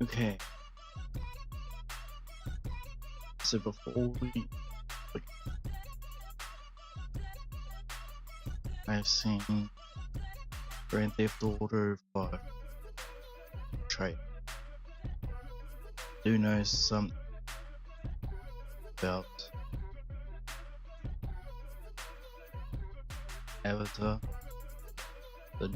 Okay, so before we, like, I've seen Grand Theft Auto 5 trailer. Do know something about Avatar? The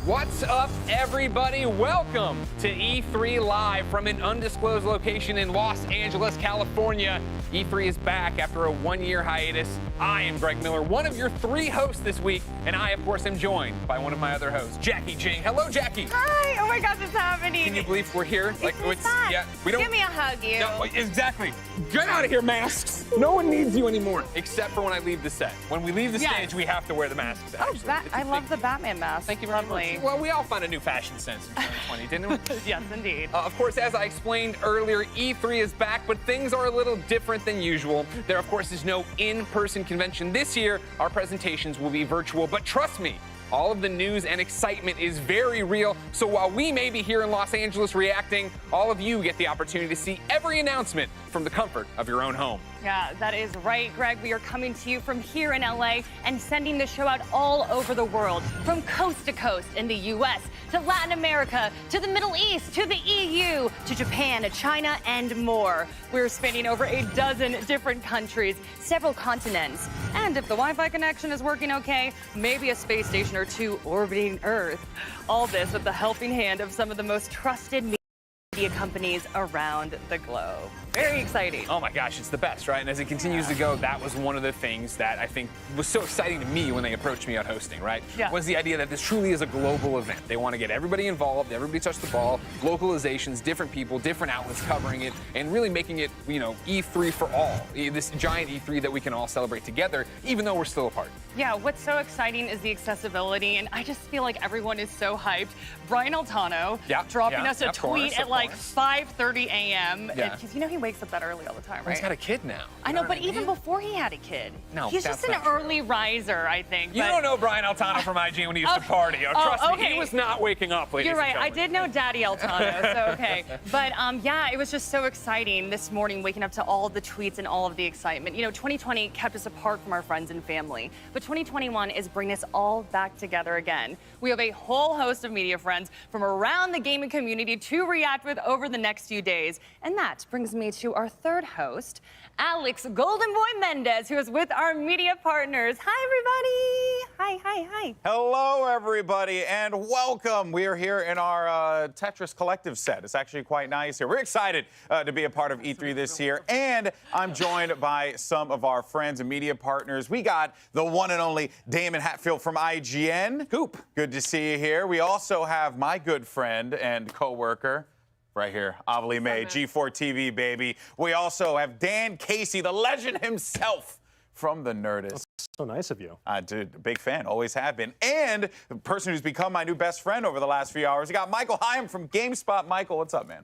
What's up, everybody? Welcome to E3 Live from an undisclosed location in Los Angeles, California. E3 is back after a one-year hiatus. I am Greg Miller, one of your 3 hosts this week, and I, of course, am joined by one of my other hosts, Jackie Jing. Hello, Jackie. Hi. Oh my gosh, it's happening. Can you believe we're here? Yeah, we don't. Give me a hug, you. No, exactly. Get out of here, masks. No one needs you anymore, except for when I leave the set. When we leave the stage, we have to wear the masks. Actually. Oh, I love the Batman mask. Thank you very much. Well, we all found a new fashion sense in 2020, didn't we? Yes, indeed. Of course, as I explained earlier, E3 is back, but things are a little different than usual. There, of course, is no in-person convention this year. Our presentations will be virtual, but trust me, all of the news and excitement is very real. So while we may be here in Los Angeles reacting, all of you get the opportunity to see every announcement from the comfort of your own home. Yeah, that is right, Greg. We are coming to you from here in LA and sending the show out all over the world, from coast to coast in the US, to Latin America, to the Middle East, to the EU, to Japan, to China, and more. We're spanning over a dozen different countries, several continents, and if the Wi-Fi connection is working okay, maybe a space station or 2 orbiting Earth. All this with the helping hand of some of the most trusted media companies around the globe. Very exciting. Oh my gosh, it's the best, right? And as it continues to go, that was one of the things that I think was so exciting to me when they approached me out hosting, right? Yeah. Was the idea that this truly is a global event. They want to get everybody involved, everybody touch the ball, localizations, different people, different outlets covering it, and really making it, you know, E3 for all. This giant E3 that we can all celebrate together, even though we're still apart. Yeah, what's so exciting is the accessibility, and I just feel like everyone is so hyped. Brian Altano dropping us a tweet at like 5:30 a.m. Because you know he wakes up that early all the time, right? He's got a kid now. I know, but even before he had a kid, he's just an early riser, I think. You don't know Brian Altano from IG when he used to party. Trust me, he was not waking up, ladies You're right. and I gentlemen. did know Daddy Altano, so okay. But yeah, it was just so exciting this morning, waking up to all of the tweets and all of the excitement. You know, 2020 kept us apart from our friends and family, but 2021 is bringing us all back together again. We have a whole host of media friends from around the gaming community to react with over the next few days. And that brings me to our third host, Alex Golden Boy Mendez, who is with our media partners. Hi, everybody. Hi. Hello, everybody, and welcome. We are here in our Tetris Collective set. It's actually quite nice here. We're excited to be a part of E3 this year, and I'm joined by some of our friends and media partners. We got the one and only Damon Hatfield from IGN. Coop, good to see you here. We also have my good friend and co-worker, right here, Avali May, G4 TV, baby. We also have Dan Casey, the legend himself from the Nerdist. That's so nice of you. Dude, big fan, always have been. And the person who's become my new best friend over the last few hours, we got Michael Hyam from GameSpot. Michael, what's up, man?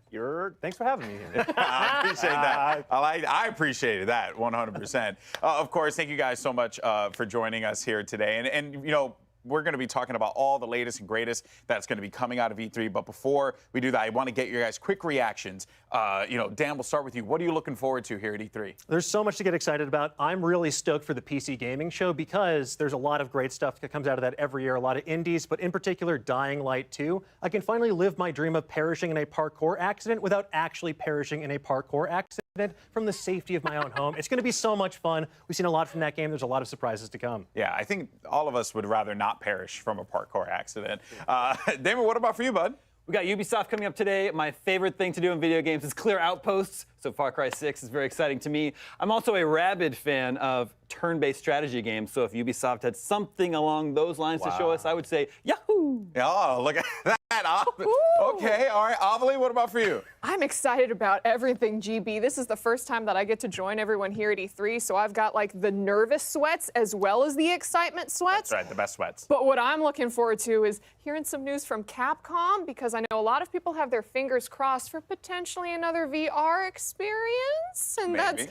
Thanks for having me here. I appreciate that. I appreciated that 100%. Of course, thank you guys so much for joining us here today. And you know, we're going to be talking about all the latest and greatest that's going to be coming out of E3. But before we do that, I want to get your guys' quick reactions. You know, Dan, we'll start with you. What are you looking forward to here at E3? There's so much to get excited about. I'm really stoked for the PC gaming show because there's a lot of great stuff that comes out of that every year, a lot of indies, but in particular, Dying Light 2. I can finally live my dream of perishing in a parkour accident without actually perishing in a parkour accident from the safety of my own home. It's going to be so much fun. We've seen a lot from that game. There's a lot of surprises to come. Yeah, I think all of us would rather not perish from a parkour accident. Damon, what about for you, bud? We got Ubisoft coming up today. My favorite thing to do in video games is clear outposts, so Far Cry 6 is very exciting to me. I'm also a rabid fan of turn-based strategy games, so if Ubisoft had something along those lines to show us, I would say, yahoo! Oh, look at that. Okay, all right. Avali, what about for you? I'm excited about everything, GB. This is the first time that I get to join everyone here at E3, so I've got like the nervous sweats as well as the excitement sweats. That's right, the best sweats. But what I'm looking forward to is hearing some news from Capcom, because I know a lot of people have their fingers crossed for potentially another VR experience. And Maybe.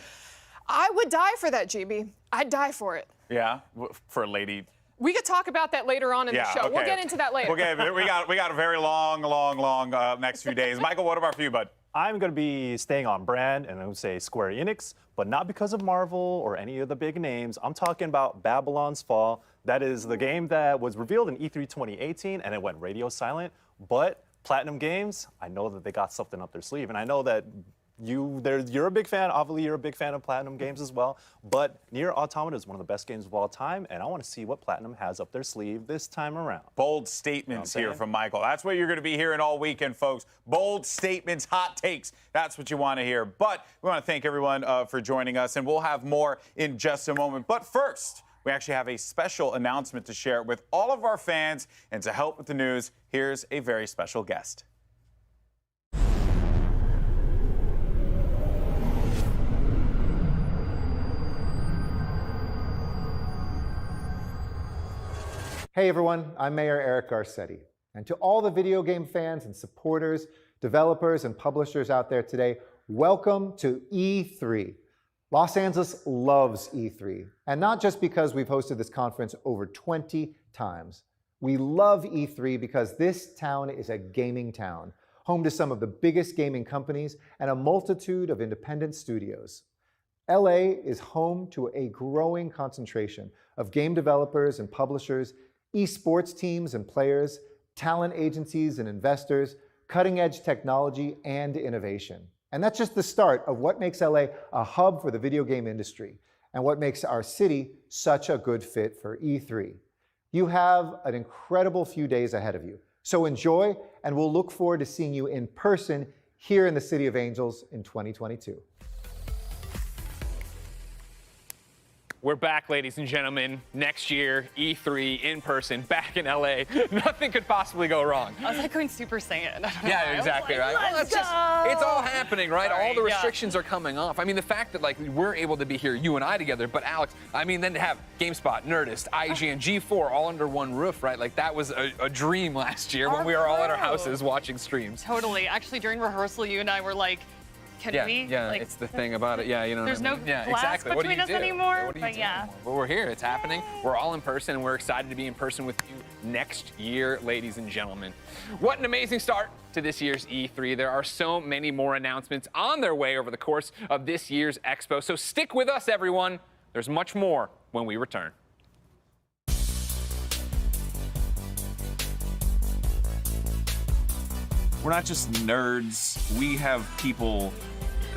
I would die for that, GB. I'd die for it. Yeah, for a lady. We could talk about that later on in the show. Okay. We'll get into that later. Okay, we got a very long next few days. Michael, what about for you, bud? I'm going to be staying on brand, and I would say Square Enix, but not because of Marvel or any of the big names. I'm talking about Babylon's Fall. That is the game that was revealed in E3 2018, and it went radio silent. But Platinum Games, I know that they got something up their sleeve, and I know that You're a big fan. Obviously, you're a big fan of Platinum games as well. But Nier Automata is one of the best games of all time, and I want to see what Platinum has up their sleeve this time around. Bold statements here from Michael. That's what you're going to be hearing all weekend, folks. Bold statements, hot takes. That's what you want to hear. But we want to thank everyone for joining us, and we'll have more in just a moment. But first, we actually have a special announcement to share with all of our fans. And to help with the news, here's a very special guest. Hey everyone, I'm Mayor Eric Garcetti. And to all the video game fans and supporters, developers and publishers out there today, welcome to E3. Los Angeles loves E3, and not just because we've hosted this conference over 20 times. We love E3 because this town is a gaming town, home to some of the biggest gaming companies and a multitude of independent studios. LA is home to a growing concentration of game developers and publishers, esports teams and players, talent agencies and investors, cutting-edge technology and innovation. And that's just the start of what makes LA a hub for the video game industry and what makes our city such a good fit for E3. You have an incredible few days ahead of you. So enjoy, and we'll look forward to seeing you in person here in the City of Angels in 2022. We're back, ladies and gentlemen. Next year, E3 in person, back in LA. Nothing could possibly go wrong. I was like going Super Saiyan. I don't know Yeah, why. exactly, I was like, right? Well, Let's it's go! all happening, right? Sorry, All the yeah. restrictions are coming off. I mean, the fact that, like, we're able to be here, you and I together, but Alex, I mean, then to have GameSpot, Nerdist, IGN, G4 all under one roof, right? Like, that was a dream last year when we were all at our houses watching streams. Totally. Actually, during rehearsal, you and I were like, can we? Yeah, Like, it's the thing about it. Yeah, you know there's what I no mean? Yeah, glass exactly. What do between you us do? anymore, What do you but do yeah. anymore? But we're here. It's happening. We're all in person, and we're excited to be in person with you next year, ladies and gentlemen. What an amazing start to this year's E3. There are so many more announcements on their way over the course of this year's Expo. So stick with us, everyone. There's much more when we return. We're not just nerds. We have people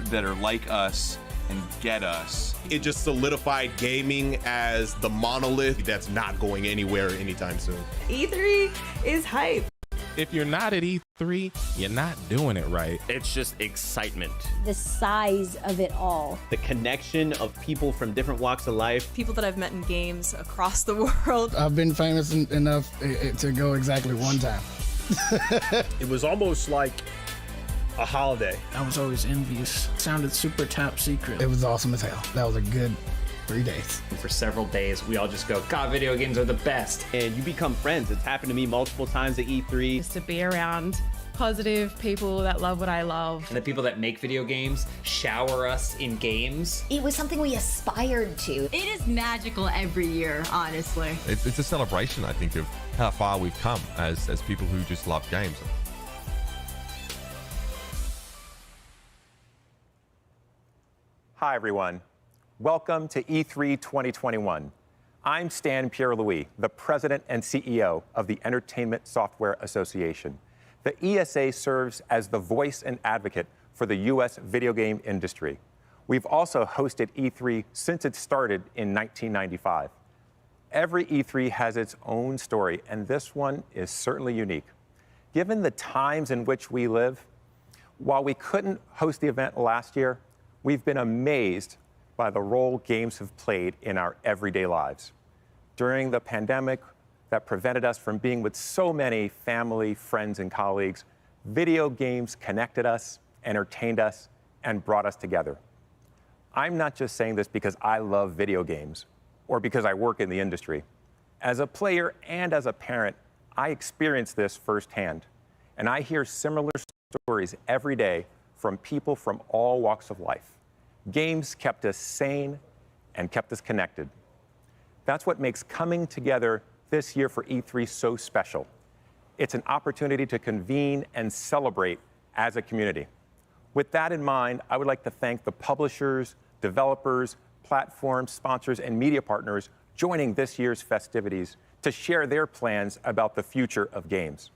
that are like us and get us. It just solidified gaming as the monolith that's not going anywhere anytime soon. E3 is hype. If you're not at E3, you're not doing it right. It's just excitement. The size of it all. The connection of people from different walks of life. People that I've met in games across the world. I've been famous enough to go exactly one time. It was almost like a holiday. I was always envious. It sounded super top secret. It was awesome as hell. That was a good 3 days. For several days, we all just go, God, video games are the best. And you become friends. It's happened to me multiple times at E3. Just to be around positive people that love what I love. And the people that make video games shower us in games. It was something we aspired to. It is magical every year, honestly. It's a celebration, I think, of how far we've come as people who just love games. Hi, everyone. Welcome to E3 2021. I'm Stan Pierre-Louis, the President and CEO of the Entertainment Software Association. The ESA serves as the voice and advocate for the U.S. video game industry. We've also hosted E3 since it started in 1995. Every E3 has its own story, and this one is certainly unique. Given the times in which we live, while we couldn't host the event last year, we've been amazed by the role games have played in our everyday lives. During the pandemic that prevented us from being with so many family, friends, and colleagues, video games connected us, entertained us, and brought us together. I'm not just saying this because I love video games or because I work in the industry. As a player and as a parent, I experience this firsthand, and I hear similar stories every day from people from all walks of life. Games kept us sane and kept us connected. That's what makes coming together this year for E3 so special. It's an opportunity to convene and celebrate as a community. With that in mind, I would like to thank the publishers, developers, platforms, sponsors, and media partners joining this year's festivities to share their plans about the future of games.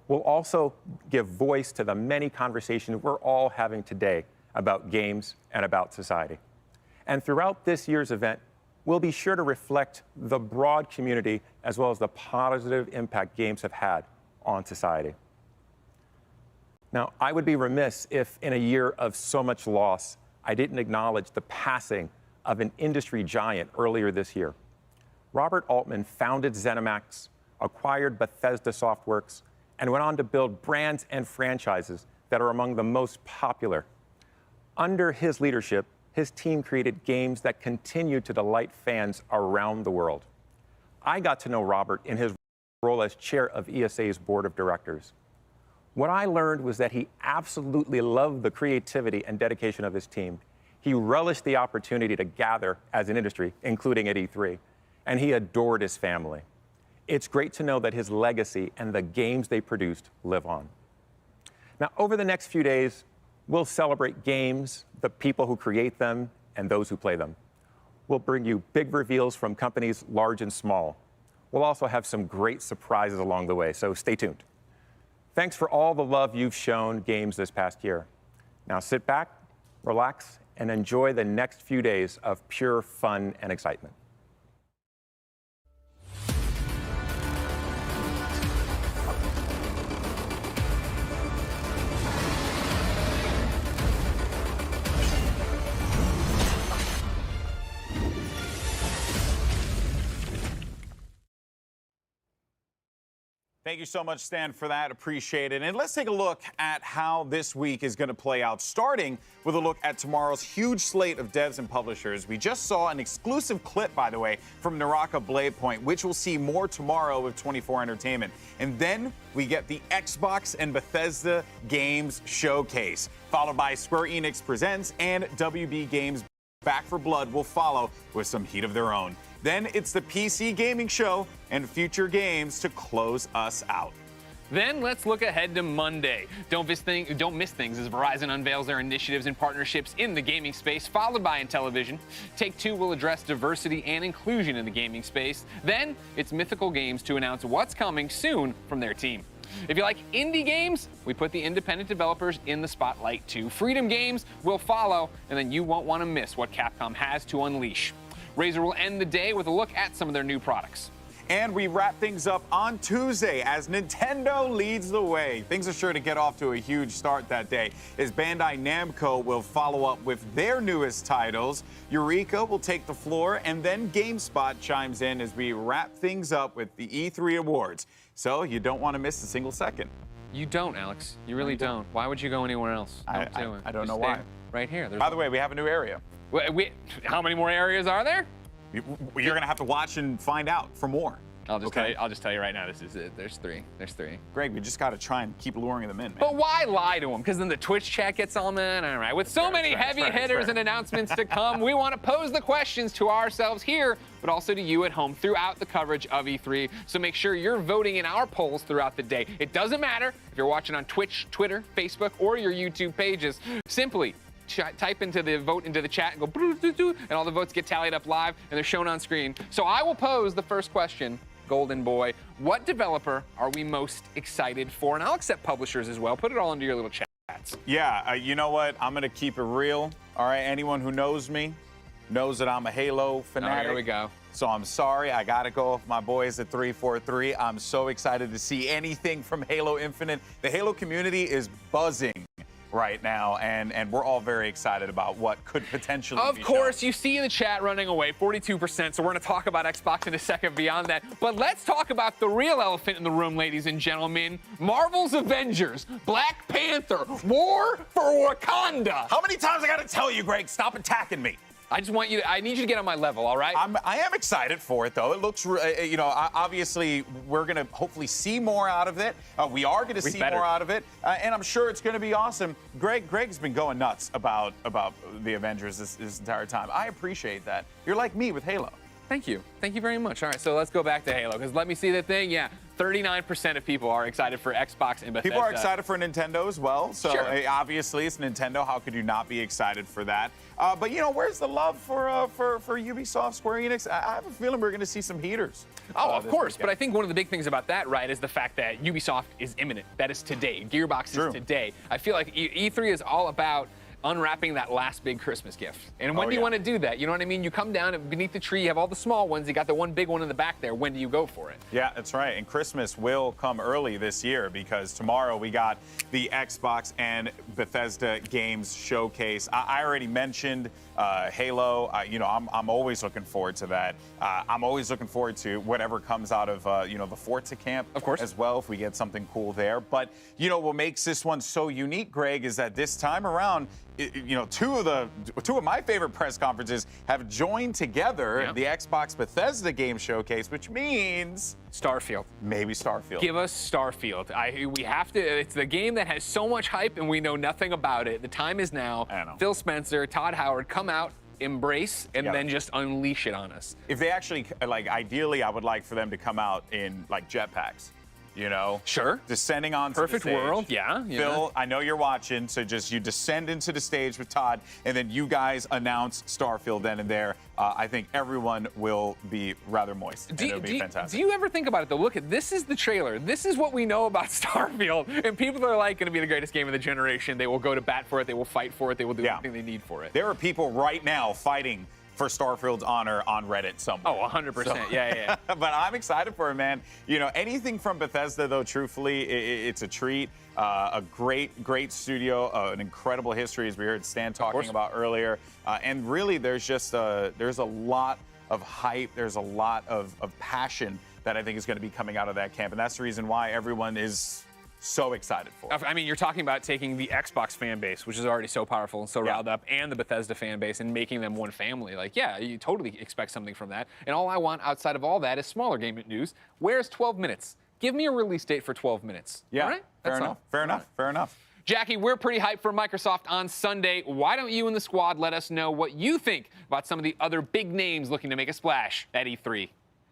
We'll also give voice to the many conversations we're all having today about games and about society. And throughout this year's event, we'll be sure to reflect the broad community as well as the positive impact games have had on society. Now, I would be remiss if in a year of so much loss, I didn't acknowledge the passing of an industry giant earlier this year. Robert Altman founded ZeniMax, acquired Bethesda Softworks, and went on to build brands and franchises that are among the most popular. Under his leadership, his team created games that continue to delight fans around the world. I got to know Robert in his role as chair of ESA's board of directors. What I learned was that he absolutely loved the creativity and dedication of his team. He relished the opportunity to gather as an industry, including at E3, and he adored his family. It's great to know that his legacy and the games they produced live on. Now, over the next few days, we'll celebrate games, the people who create them, and those who play them. We'll bring you big reveals from companies large and small. We'll also have some great surprises along the way, so stay tuned. Thanks for all the love you've shown games this past year. Now sit back, relax, and enjoy the next few days of pure fun and excitement. Thank you so much, Stan, for that. Appreciate it. And let's take a look at how this week is going to play out, starting with a look at tomorrow's huge slate of devs and publishers. We just saw an exclusive clip, by the way, from Naraka Blade Point, which we'll see more tomorrow with 24 Entertainment. And then we get the Xbox and Bethesda Games Showcase, followed by Square Enix Presents, and WB Games Back for Blood will follow with some heat of their own. Then it's the PC Gaming Show and future games to close us out. Then let's look ahead to Monday. Don't miss things as Verizon unveils their initiatives and partnerships in the gaming space, followed by Intellivision. Take-Two will address diversity and inclusion in the gaming space. Then it's Mythical Games to announce what's coming soon from their team. If you like indie games, we put the independent developers in the spotlight too. Freedom Games will follow, and then you won't want to miss what Capcom has to unleash. Razer will end the day with a look at some of their new products. And we wrap things up on Tuesday as Nintendo leads the way. Things are sure to get off to a huge start that day as Bandai Namco will follow up with their newest titles. Eureka will take the floor, and then GameSpot chimes in as we wrap things up with the E3 Awards. So you don't want to miss a single second. You don't, Alex. You really don't. Why would you go anywhere else? I don't know why. Right here. By the way, we have a new area. How many more areas are there? You're going to have to watch and find out for more. I'll just tell you right now, this is it. There's three. Greg, we just got to try and keep luring them in, man. But why lie to them? Because then the Twitch chat gets all mad. All right. With so many heavy hitters and announcements to come, we want to pose the questions to ourselves here, but also to you at home throughout the coverage of E3. So make sure you're voting in our polls throughout the day. It doesn't matter if you're watching on Twitch, Twitter, Facebook, or your YouTube pages. Simply type into the vote into the chat and go, and all the votes get tallied up live and they're shown on screen. So I will pose the first question, Golden Boy. What developer are we most excited for? And I'll accept publishers as well. Put it all into your little chats. Yeah, you know what? I'm going to keep it real. All right, anyone who knows me knows that I'm a Halo fanatic. Oh, here we go. So I'm sorry, I got to go with my boys at 343. I'm so excited to see anything from Halo Infinite. The Halo community is buzzing right now, and we're all very excited about what could potentially be Of course, shown. you see in the chat running away, 42%, so we're going to talk about Xbox in a second beyond that. But let's talk about the real elephant in the room, ladies and gentlemen. Marvel's Avengers, Black Panther, War for Wakanda. How many times I got to tell you, Greg, stop attacking me? I need you to get on my level, all right? I am excited for it, though. It looks, obviously, we're going to hopefully see more out of it. We are going to see more out of it, and I'm sure it's going to be awesome. Greg's been going nuts about the Avengers this entire time. I appreciate that. You're like me with Halo. Thank you. Thank you very much. All right, so let's go back to Halo, because let me see the thing. Yeah, 39% of people are excited for Xbox and Bethesda. People are excited for Nintendo as well. So sure. Obviously, it's Nintendo. How could you not be excited for that? But, where's the love for Ubisoft, Square Enix? I have a feeling we're going to see some heaters. Oh, of course. But I think one of the big things about that, right, is the fact that Ubisoft is imminent. That is today. Gearbox is today. I feel like E3 is all about unwrapping that last big Christmas gift. And when Oh, do you yeah. want to do that? You know what I mean? You come down and beneath the tree, you have all the small ones, you got the one big one in the back there. When do you go for it? Yeah, that's right. And Christmas will come early this year because tomorrow we got the Xbox and Bethesda Games Showcase. I already mentioned Halo. I'm always looking forward to that. I'm always looking forward to whatever comes out of the Forza camp, of course, as well, if we get something cool there. But what makes this one so unique, Greg, is that this time around, two of my favorite press conferences have joined together the Xbox Bethesda Game Showcase, which means Starfield. Maybe Starfield. Give us Starfield. We have to. It's the game that has so much hype, and we know nothing about it. The time is now. I know. Phil Spencer, Todd Howard, come out, embrace, and then just unleash it on us. If they actually, ideally, I would like for them to come out in jetpacks. Sure. Descending onto Perfect the stage. world, yeah. Phil, I know you're watching, so just you descend into the stage with Todd, and then you guys announce Starfield then and there. I think everyone will be rather moist, and it'll be fantastic. Do you ever think about it, though? Look, this is the trailer. This is what we know about Starfield, and people are like, going to be the greatest game of the generation. They will go to bat for it. They will fight for it. They will do everything they need for it. There are people right now fighting for Starfield's honor on Reddit somewhere. Oh, 100%. Yeah. But I'm excited for it, man. Anything from Bethesda, though, truthfully, it's a treat. A great studio, an incredible history, as we heard Stan talking about earlier. And really, there's a lot of hype. There's a lot of passion that I think is going to be coming out of that camp. And that's the reason why everyone is so excited for it. I mean, you're talking about taking the Xbox fan base, which is already so powerful and so riled up, and the Bethesda fan base, and making them one family. You totally expect something from that. And all I want outside of all that is smaller game news. Where's 12 minutes? Give me a release date for 12 minutes. Yeah, all right? Fair enough. Jackie, we're pretty hyped for Microsoft on Sunday. Why don't you and the squad let us know what you think about some of the other big names looking to make a splash at E3?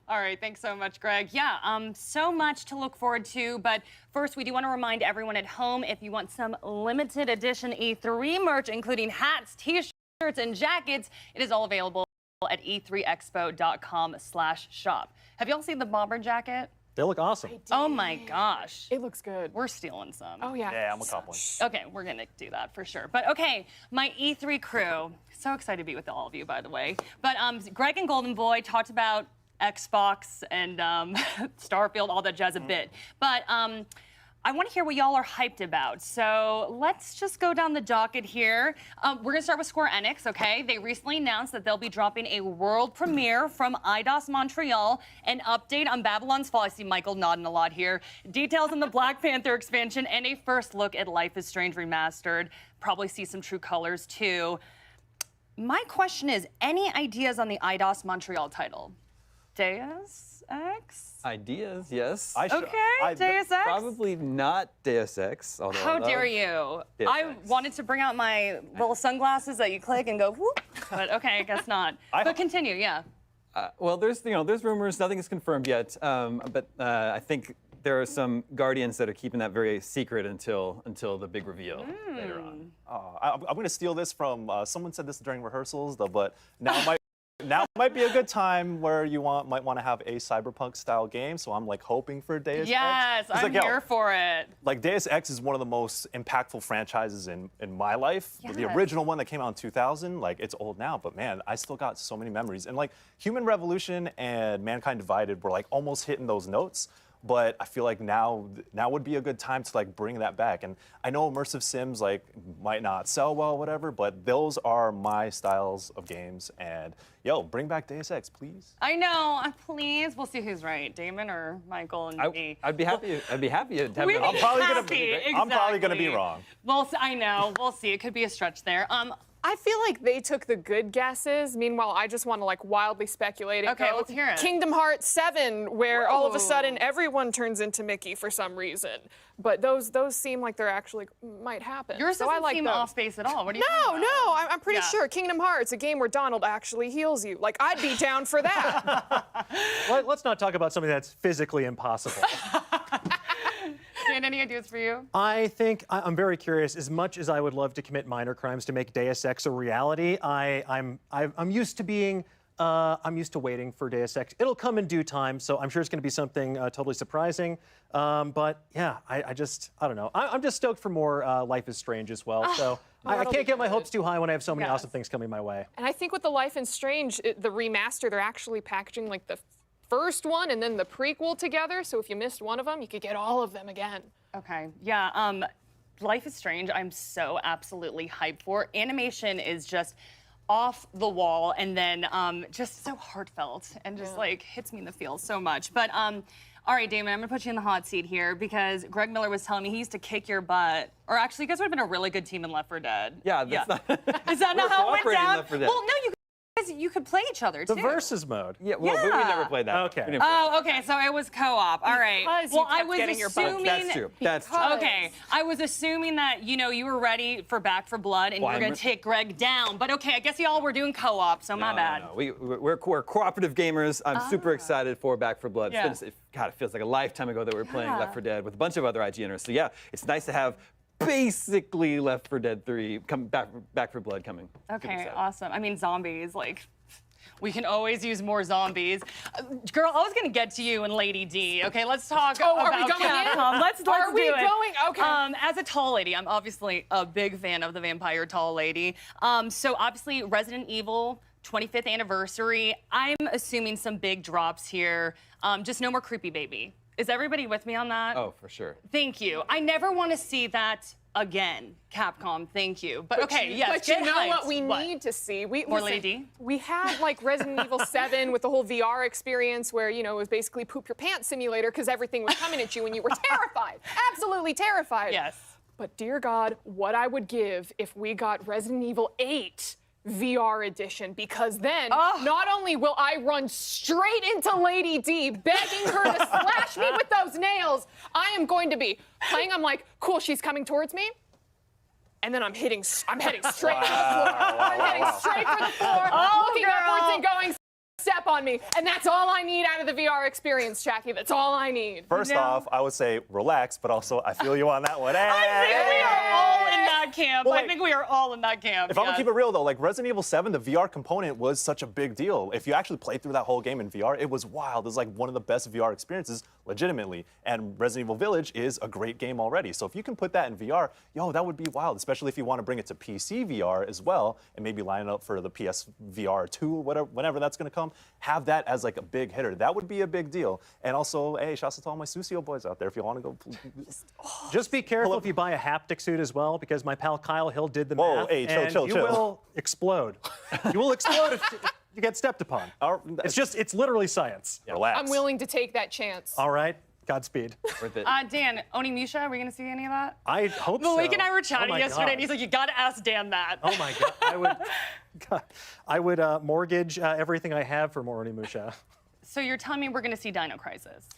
All right, thanks so much, Greg. Yeah, so much to look forward to. But first, we do want to remind everyone at home, if you want some limited edition E3 merch, including hats, T-shirts, and jackets, it is all available at e3expo.com/shop. Have y'all seen the bomber jacket? They look awesome. Oh my gosh. It looks good. We're stealing some. Oh, yeah. Yeah, I'm a cop one. Okay, we're going to do that for sure. But okay, my E3 crew. So excited to be with all of you, by the way. But Greg and Golden Boy talked about Xbox and Starfield, all that jazz a bit. But I want to hear what y'all are hyped about. So let's just go down the docket here. We're going to start with Square Enix, okay? They recently announced that they'll be dropping a world premiere from IDOS Montreal, an update on Babylon's Fall. I see Michael nodding a lot here. Details on the Black Panther expansion, and a first look at Life is Strange Remastered. Probably see some true colors, too. My question is, any ideas on the IDOS Montreal title? Deus Ex? Ideas, yes. Deus Ex? Probably not Deus Ex. Although How dare you? Deus I Ex. wanted to bring out my little sunglasses that you click and go whoop, but okay, I guess not. But continue, yeah. Well, there's rumors. Nothing is confirmed yet. But I think there are some Guardians that are keeping that very secret until the big reveal later on. I'm going to steal this from someone said this during rehearsals, though, but now might be a good time where you might want to have a cyberpunk style game. So I'm hoping for Deus Ex. Yes, I'm here for it. Deus Ex is one of the most impactful franchises in my life. Yes. The original one that came out in 2000, it's old now, but man, I still got so many memories. And Human Revolution and Mankind Divided were almost hitting those notes. But I feel like now would be a good time to bring that back. And I know immersive sims might not sell well, whatever, but those are my styles of games. And bring back Deus Ex, please. I know, please. We'll see who's right, Damon or Michael and me. I'd be happy to have it. I'm probably gonna be wrong. Well, I know. We'll see. It could be a stretch there. I feel like they took the good guesses. Meanwhile, I just want to wildly speculate. Okay, let's hear it. Kingdom Hearts 7, where all of a sudden everyone turns into Mickey for some reason. But those seem like they're actually might happen. Yours so doesn't I like seem those. off base at all. What do you think? No, I'm pretty sure. Kingdom Hearts, a game where Donald actually heals you. I'd be down for that. Let's not talk about something that's physically impossible. Dan, any ideas for you? I think I'm very curious. As much as I would love to commit minor crimes to make Deus Ex a reality, I'm used to being. I'm used to waiting for Deus Ex. It'll come in due time, so I'm sure it's going to be something totally surprising. But yeah, I don't know. I'm just stoked for more Life is Strange as well. So I can't get my hopes too high when I have so many awesome things coming my way. And I think with the Life is Strange, the remaster, they're actually packaging like the first one and then the prequel together. So if you missed one of them, you could get all of them again. Okay, yeah. Life is Strange, I'm so absolutely hyped for. Animation is just off the wall, and then just so heartfelt and just like hits me in the feels so much. But all right, Damon, I'm gonna put you in the hot seat here because Greg Miller was telling me he used to kick your butt. Or actually, you guys would have been a really good team in Left 4 Dead. Yeah, that's not. Is that not how it went down? Left 4 Dead. Well, no, you could play each other too. The versus mode. Yeah, well, but we never played that. Okay. Oh, okay, so it was co-op. All right. Because well, you kept I was getting your butt. assuming. That's true. That's true. Okay, I was assuming that you were ready for Back 4 Blood and you were gonna take Greg down. But okay, I guess y'all were doing co-op, so my bad. No. We're cooperative gamers. I'm super excited for Back 4 Blood. Yeah. God, it feels like a lifetime ago that we were playing Left 4 Dead with a bunch of other IGNers. So yeah, it's nice to have basically Left 4 Dead 3 Back 4 Blood coming. Okay, awesome. I mean, zombies, like. We can always use more zombies. Girl, I was gonna get to you and Lady D. Okay, let's talk about are we going Capcom. in? Let's Are we do it. going? Okay. As a tall lady, I'm obviously a big fan of the vampire tall lady. So obviously Resident Evil 25th anniversary. I'm assuming some big drops here. Just no more creepy baby. Is everybody with me on that? Oh, for sure. Thank you. I never want to see that again, Capcom. Thank you. But okay, yes. But you know what we need to see? More Lady D? We had like Resident Evil 7 with the whole VR experience where, it was basically poop your pants simulator because everything was coming at you and you were terrified. Absolutely terrified. Yes. But dear God, what I would give if we got Resident Evil 8 VR edition, because then not only will I run straight into Lady D begging her to slash me with those nails, I am going to be playing. I'm like, cool, she's coming towards me. And then I'm heading straight for the floor. I'm heading straight for the floor, looking upwards and going, step on me. And that's all I need out of the VR experience, Jackie. That's all I need. First off, I would say relax, but also I feel you on that one. I think we are all in that camp. Well, I think we are all in that camp. If I'm gonna keep it real though, like Resident Evil 7, the VR component was such a big deal. If you actually played through that whole game in VR, it was wild. It was like one of the best VR experiences, legitimately. And Resident Evil Village is a great game already. So if you can put that in VR, that would be wild, especially if you want to bring it to PC VR as well, and maybe line it up for the PS VR 2 or whatever, whenever that's gonna come. Have that as like a big hitter. That would be a big deal. And also, hey, shouts to all my Susio boys out there. If you want to go, just be careful if you buy a haptic suit as well, because my pal Kyle Hill did the math. Hey, chill. You will explode. You will explode if you get stepped upon. It's literally science. Relax. I'm willing to take that chance. All right. Godspeed. Worth it. Dan, Onimusha, are we going to see any of that? I hope so. Malik and I were chatting yesterday, God. and he's like, you got to ask Dan that. Oh my God. I would mortgage everything I have for more Onimusha. So you're telling me we're going to see Dino Crisis?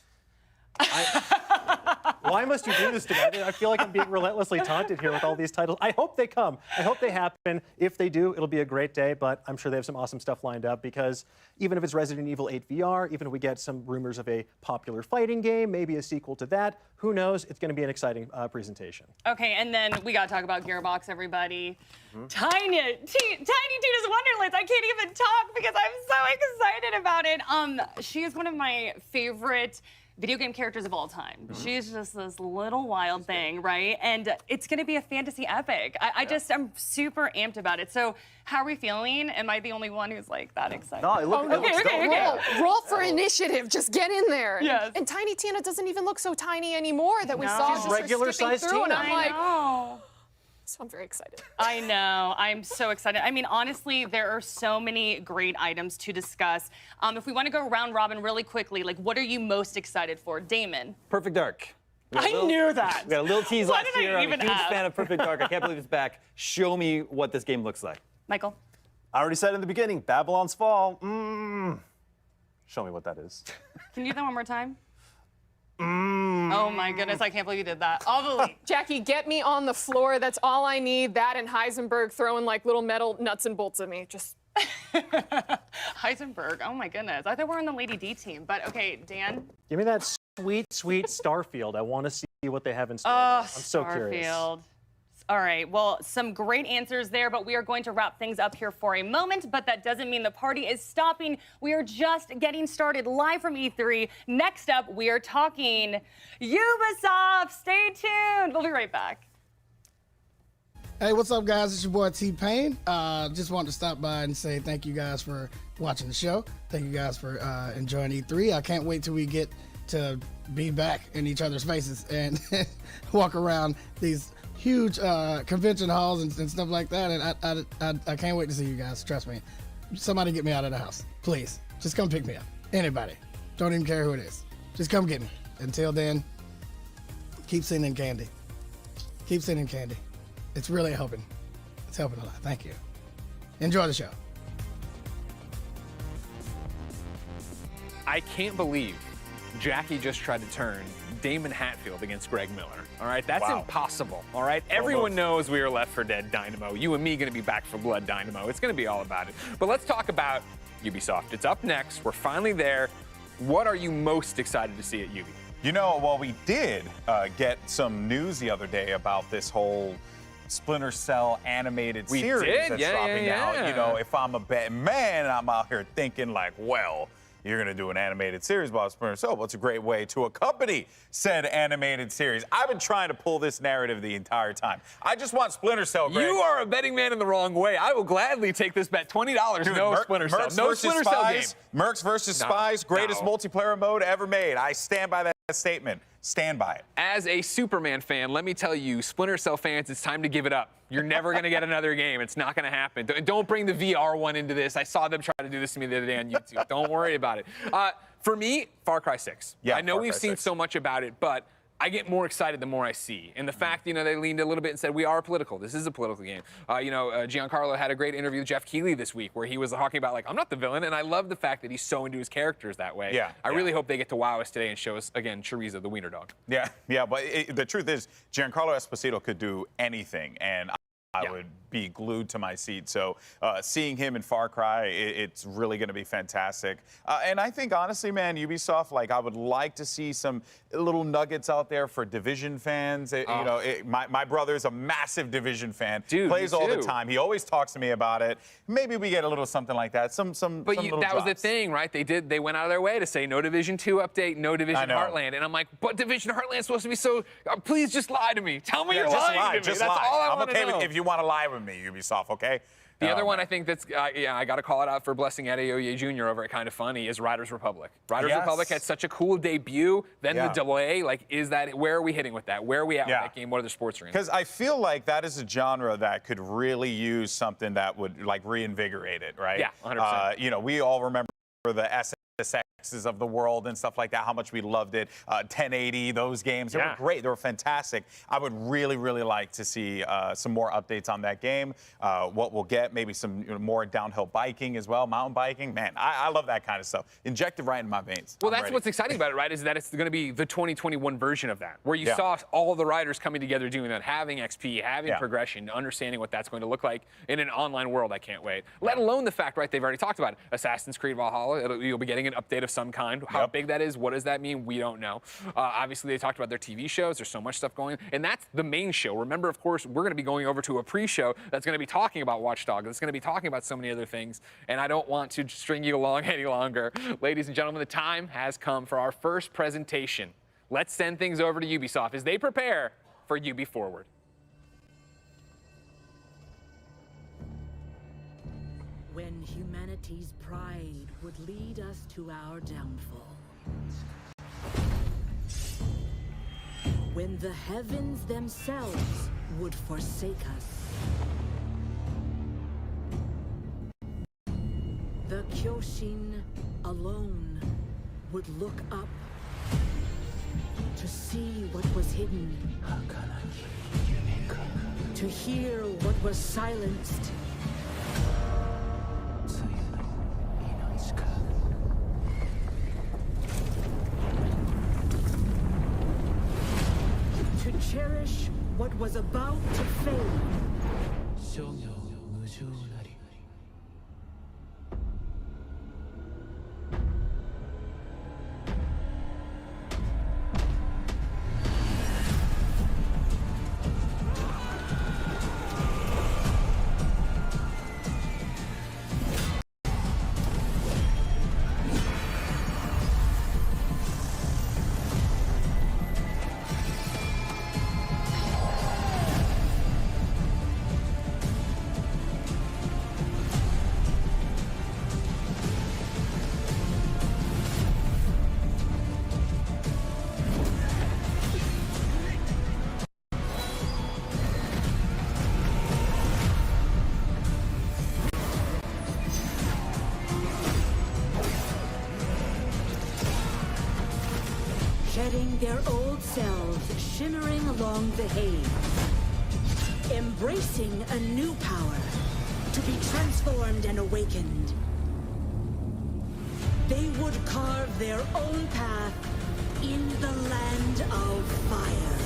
Why must you do this to me? I feel like I'm being relentlessly taunted here with all these titles. I hope they come. I hope they happen. If they do, it'll be a great day, but I'm sure they have some awesome stuff lined up, because even if it's Resident Evil 8 VR, even if we get some rumors of a popular fighting game, maybe a sequel to that, who knows? It's going to be an exciting presentation. Okay, and then we got to talk about Gearbox, everybody. Tiny Tina's Wonderlands. I can't even talk because I'm so excited about it. She is one of my favorite video game characters of all time. She's just this little wild thing, right? And it's gonna be a fantasy epic. I'm super amped about it. So how are we feeling? Am I the only one who's like that excited? No, it looks Okay. Roll for initiative. Just get in there. Yes. And Tiny Tina doesn't even look so tiny anymore that we saw She's just her regular skipping size through, and Tina. I'm like, know. So I'm very excited. I know. I'm so excited. I mean, honestly, there are so many great items to discuss. If we want to go round robin really quickly, like, what are you most excited for? Damon. Perfect Dark. I knew that. We got a little tease Why last did I year. I'm a even huge ask? fan of Perfect Dark. I can't believe it's back. Show me what this game looks like. Michael. I already said in the beginning, Babylon's Fall. Show me what that is. Can you do that one more time? Oh my goodness, I can't believe you did that. I'll believe. Jackie, get me on the floor. That's all I need. That and Heisenberg throwing like little metal nuts and bolts at me. Just. Heisenberg, oh my goodness. I thought we were on the Lady D team, but okay, Dan. Give me that sweet, sweet Starfield. I want to see what they have in store. Oh, I'm so curious. Starfield. All right, well, some great answers there, but we are going to wrap things up here for a moment, but that doesn't mean the party is stopping. We are just getting started live from E3. Next up, we are talking Ubisoft. Stay tuned. We'll be right back. Hey, what's up, guys? It's your boy T-Pain. Just wanted to stop by and say thank you guys for watching the show. Thank you guys for enjoying E3. I can't wait till we get to be back in each other's faces and walk around these huge convention halls and stuff like that. And I can't wait to see you guys. Trust me. Somebody get me out of the house, please. Just come pick me up. Anybody. Don't even care who it is. Just come get me. Until then, keep sending candy. Keep sending candy. It's really helping. It's helping a lot. Thank you. Enjoy the show. I can't believe Jackie just tried to turn Damon Hatfield against Greg Miller. All right, that's impossible. All right, everyone knows we are Left 4 Dead Dynamo. You and me going to be Back 4 Blood Dynamo. It's going to be all about it. But let's talk about Ubisoft. It's up next. We're finally there. What are you most excited to see at Ubi? You know, well, we did get some news the other day about this whole Splinter Cell animated series that's dropping out. You know, if I'm a bad man, I'm out here thinking like, well, you're going to do an animated series about Splinter Cell. Well, it's a great way to accompany said animated series. I've been trying to pull this narrative the entire time. I just want Splinter Cell, Greg. You are a betting man in the wrong way. I will gladly take this bet. $20, Dude, no Splinter Cell. No Splinter Cell game. Mercs versus Spies, greatest multiplayer mode ever made. I stand by that statement. Stand by it. As a Superman fan, let me tell you, Splinter Cell fans, it's time to give it up. You're never going to get another game. It's not going to happen. Don't bring the VR one into this. I saw them try to do this to me the other day on YouTube. Don't worry about it. For me, Far Cry 6. Yeah, I know we've seen so much about it, but I get more excited the more I see. And the fact, you know, they leaned a little bit and said, we are political. This is a political game. Giancarlo had a great interview with Jeff Keighley this week where he was talking about, like, I'm not the villain. And I love the fact that he's so into his characters that way. Yeah. I really hope they get to wow us today and show us, again, Chorizo, the wiener dog. Yeah, but the truth is, Giancarlo Esposito could do anything. And I would be glued to my seat. So seeing him in Far Cry, it's really going to be fantastic. And I think, honestly, man, Ubisoft, like, I would like to see some little nuggets out there for Division fans. My brother's a massive Division fan. Dude, plays all the time. He always talks to me about it. Maybe we get a little something like that. But that was the thing, right? They went out of their way to say no Division 2 update, no Division Heartland. And I'm like, but Division Heartland's supposed to be so. Please just lie to me. Tell me you're lying to me. That's all I want to know. If you want to lie with me, Ubisoft, okay? The other one I think that's, I got to call it out for blessing Adeoye Jr. over at Kind of Funny is Riders Republic. Riders Republic had such a cool debut, then the delay. Like, where are we hitting with that? Where are we at with that game? What are the sports arenas? Because I feel like that is a genre that could really use something that would, like, reinvigorate it, right? Yeah, 100%. We all remember the SSXs of the world and stuff like that, how much we loved it. 1080, those games, they were great. They were fantastic. I would really, really like to see some more updates on that game. What we'll get, maybe some more downhill biking as well, mountain biking. Man, I love that kind of stuff. Inject it right in my veins. Well, that's what's exciting about it, right, is that it's going to be the 2021 version of that, where you saw all the riders coming together doing that, having XP, having progression, understanding what that's going to look like in an online world. I can't wait. Let alone the fact, right, they've already talked about it. Assassin's Creed Valhalla, you'll be getting an update of some kind. How big that is, what does that mean? We don't know. Obviously, they talked about their TV shows. There's so much stuff going on. And that's the main show. Remember, of course, we're going to be going over to a pre-show that's going to be talking about Watch Dogs. That's going to be talking about so many other things. And I don't want to string you along any longer. Ladies and gentlemen, the time has come for our first presentation. Let's send things over to Ubisoft as they prepare for Ubi Forward. When humanity's pride would lead us to our downfall. When the heavens themselves would forsake us. The Kyoshin alone would look up to see what was hidden. To hear what was silenced. To cherish what was about to fade. shedding their old selves, shimmering along the haze, embracing a new power to be transformed and awakened. They would carve their own path in the land of fire.